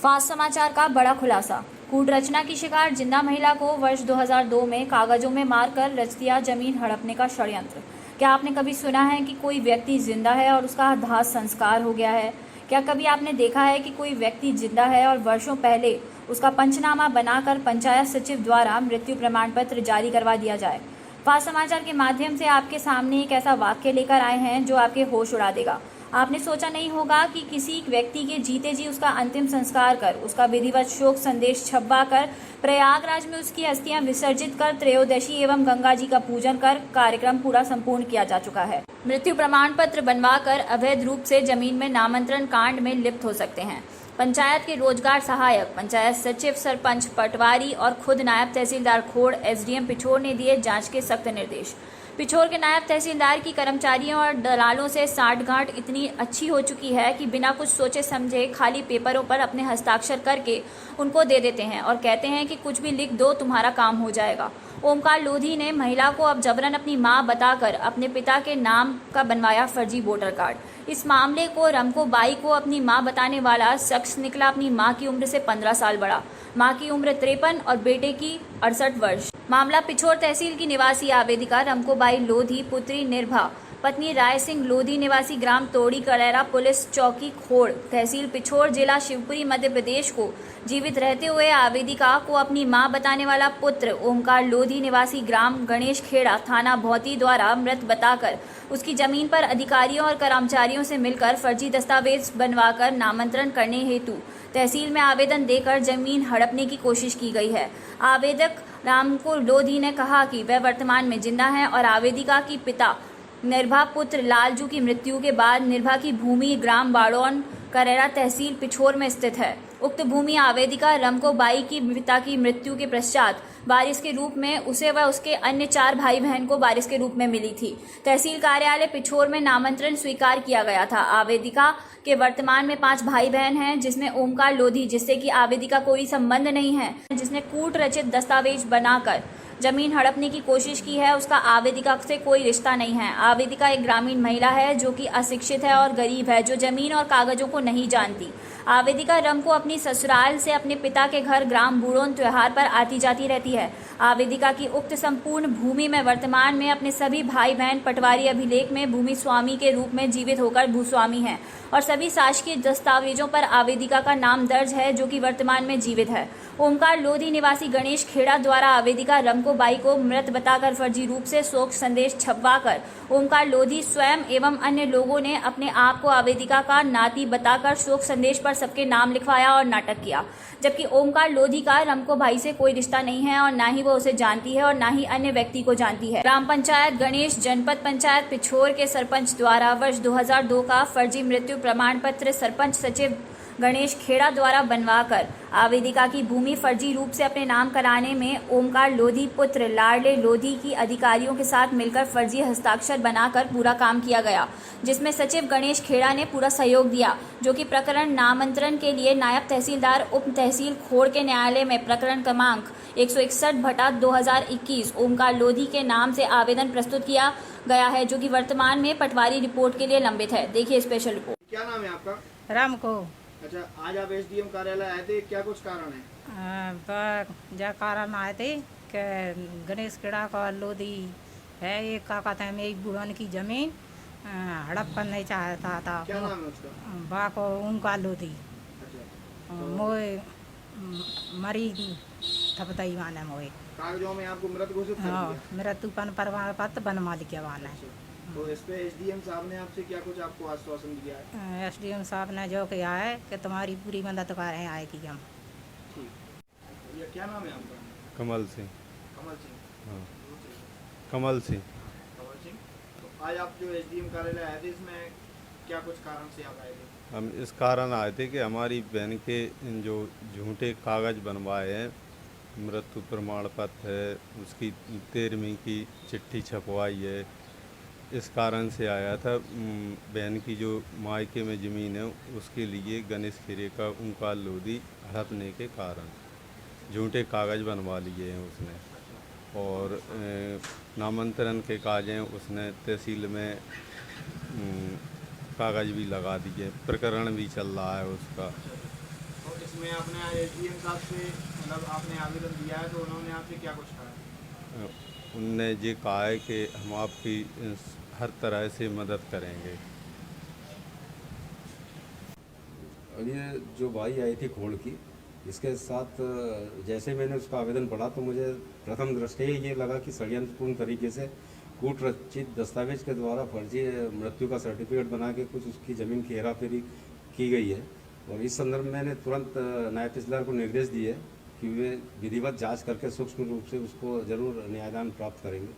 Fast समाचार का बड़ा खुलासा। कूट रचना की शिकार जिंदा महिला को वर्ष 2002 में कागजों में मारकर रच दिया जमीन हड़पने का षड्यंत्र। क्या आपने कभी सुना है कि कोई व्यक्ति जिंदा है और उसका दाह संस्कार हो गया है? क्या कभी आपने देखा है कि कोई व्यक्ति जिंदा है और वर्षों पहले उसका पंचनामा बनाकर पंचायत सचिव द्वारा मृत्यु प्रमाण पत्र जारी करवा दिया जाए? फास्ट समाचार के माध्यम से आपके सामने एक ऐसा वाक्य लेकर आए हैं जो आपके होश उड़ा देगा। आपने सोचा नहीं होगा कि किसी व्यक्ति के जीते जी उसका अंतिम संस्कार कर, उसका विधिवत शोक संदेश छपवा कर, प्रयागराज में उसकी अस्थियां विसर्जित कर, त्रयोदशी एवं गंगा जी का पूजन कर कार्यक्रम पूरा संपूर्ण किया जा चुका है। मृत्यु प्रमाण पत्र बनवा कर अवैध रूप से जमीन में नामांतरण कांड में लिप्त हो सकते हैं। पंचायत के रोजगार सहायक, पंचायत सचिव, सरपंच पटवारी और खुद नायब तहसीलदार खोड़ एसडीएम पिछोर ने दिए जांच के सख्त निर्देश। पिछोर के नायब तहसीलदार की कर्मचारियों और दलालों से साठगांठ इतनी अच्छी हो चुकी है कि बिना कुछ सोचे समझे खाली पेपरों पर अपने हस्ताक्षर करके उनको दे देते हैं और कहते हैं कि कुछ भी लिख दो, तुम्हारा काम हो जाएगा। ओमकार लोधी ने महिला को अब जबरन अपनी मां बताकर अपने पिता के नाम का बनवाया फर्जी वोटर कार्ड। इस मामले को रमको बाई को अपनी मां बताने वाला शख्स निकला अपनी मां की उम्र से 15 साल बड़ा। मां की उम्र 53 और बेटे की 68 वर्ष। मामला पिछोर तहसील की निवासी आवेदिका रमको बाई लोधी, पुत्री निर्भा, पत्नी राय सिंह लोधी, निवासी ग्राम तोड़ी कलेरा, पुलिस चौकी खोड़, तहसील पिछोर, जिला शिवपुरी, मध्य प्रदेश को जीवित रहते हुए आवेदिका को अपनी मां बताने वाला पुत्र ओमकार लोधी, निवासी ग्राम गणेश खेड़ा, थाना भौती द्वारा मृत बताकर उसकी जमीन पर अधिकारियों और कर्मचारियों से मिलकर फर्जी दस्तावेज बनवाकर नामांतरण करने हेतु तहसील में आवेदन देकर जमीन हड़पने की कोशिश की गई है। आवेदक रामको लोधी ने कहा कि वह वर्तमान में जिंदा है और आवेदिका की पिता निर्भा पुत्र लालजू की मृत्यु के बाद निर्भा की भूमि ग्राम बाड़ौन करेरा तहसील पिछोर में स्थित है। उक्त भूमि आवेदिका रमको बाई की पिता की मृत्यु के पश्चात वारिस के रूप में उसे व उसके अन्य 4 भाई बहन को वारिस के रूप में मिली थी। तहसील कार्यालय पिछोर में नामांतरण स्वीकार किया गया था। आवेदिका के वर्तमान में 5 भाई बहन हैं, जिसमें ओमकार लोधी, जिससे कि आवेदिका कोई संबंध नहीं है, जिसने कूट रचित दस्तावेज बनाकर जमीन हड़पने की कोशिश की है, उसका आवेदिका से कोई रिश्ता नहीं है। आवेदिका एक ग्रामीण महिला है जो कि अशिक्षित है और गरीब है, जो जमीन और कागजों को नहीं जानती। आवेदिका रम को अपनी ससुराल से अपने पिता के घर ग्राम बूढ़ोन त्योहार पर आती जाती रहती है। आवेदिका की उक्त संपूर्ण भूमि में वर्तमान में अपने सभी भाई बहन पटवारी अभिलेख में भूमि स्वामी के रूप में जीवित होकर भूस्वामी हैं और सभी शासकीय दस्तावेजों पर आवेदिका का नाम दर्ज है, जो कि वर्तमान में जीवित है। ओमकार लोधी, निवासी गणेश खेड़ा द्वारा आवेदिका रमको बाई को मृत बताकर फर्जी रूप से शोक संदेश छपवाकर ओमकार लोधी स्वयं एवं अन्य लोगों ने अपने आप को आवेदिका का नाती बताकर शोक संदेश पर सबके नाम लिखवाया और नाटक किया, जबकि ओमकार लोधी का रमको बाई से कोई रिश्ता नहीं है और ना ही वो उसे जानती है और ना ही अन्य व्यक्ति को जानती है। ग्राम पंचायत गणेश जनपद पंचायत पिछोर के सरपंच द्वारा वर्ष 2002 का फर्जी मृत्यु प्रमाण पत्र सरपंच सचिव गणेश खेड़ा द्वारा बनवाकर आवेदिका की भूमि फर्जी रूप से अपने नाम कराने में ओमकार लोधी पुत्र लाडले लोधी की अधिकारियों के साथ मिलकर फर्जी हस्ताक्षर बनाकर पूरा काम किया गया, जिसमें सचिव गणेश खेड़ा ने पूरा सहयोग दिया, जो कि प्रकरण नामांतरण के लिए नायब तहसीलदार उप तहसील खोड़ के न्यायालय में प्रकरण क्रमांक 161/2021 ओमकार लोधी के नाम से आवेदन प्रस्तुत किया गया है, जो कि वर्तमान में पटवारी रिपोर्ट के लिए लंबित है। देखिए स्पेशल रिपोर्ट। क्या नाम है आपका? राम को। अच्छा, आज आप एसडीएम कार्यालय आए थे, क्या कुछ कारण है? जा कारण आए थे कि गणेश खेड़ा का लोधी है, एक का कहते हैं मेरी बुढ़न की जमीन हड़प करना चाहता था। क्या नाम है उसका? बा को ओमकार लोधी। अच्छा, मोए मरी थपतई माने मोए कागजों में आपको मृत घोषित कर दिया। मृत्यु प्रमाण पत्र बनवा लिया वाने। तो इस पे एसडीएम साहब ने आपसे क्या कुछ आपको आश्वासन दिया है? एसडीएम साहब ने जो किया है कि तुम्हारी पूरी मदद कर रहे हैं आएगी हम। ठीक। ये क्या नाम है आपका? कमल सिंह। कमल सिंह। हाँ, कमल सिंह। कमल सिंह। तो आज आप जो एसडीएम कार्यालय आए थे, इसमें क्या कुछ कारण से आप आए थे? हम इस कारण आए थे कि हमारी बहन के जो झूठे कागज़ बनवाए हैं, मृत्यु प्रमाण पत्र है, उसकी 13वीं की चिट्ठी छपवाई है, इस कारण से आया था। बहन की जो मायके में ज़मीन है उसके लिए गणेश खेड़े का ओमकार लोधी हड़पने के कारण झूठे कागज़ बनवा लिए हैं उसने, और नामांतरण के कागज़ उसने तहसील में कागज़ भी लगा दिए, प्रकरण भी चल रहा है उसका। तो इस इसमें आपने एसडीएम साहब से मतलब आपने आवेदन दिया है तो उन्होंने आपसे क्या कुछ कहा है? उनने ये कहा है कि हम आपकी हर तरह से मदद करेंगे। और ये जो भाई आई थी खोड़ की, इसके साथ जैसे मैंने उसका आवेदन पढ़ा तो मुझे प्रथम दृष्टया ये लगा कि षड्यंत्रपूर्ण तरीके से कूट रचित दस्तावेज के द्वारा फर्जी मृत्यु का सर्टिफिकेट बना के कुछ उसकी ज़मीन की हेराफेरी की गई है। और इस संदर्भ में मैंने तुरंत नायब तहसीलदार को निर्देश दिए कि वे विधिवत जांच करके सूक्ष्म रूप से उसको जरूर न्यायदान प्राप्त करेंगे।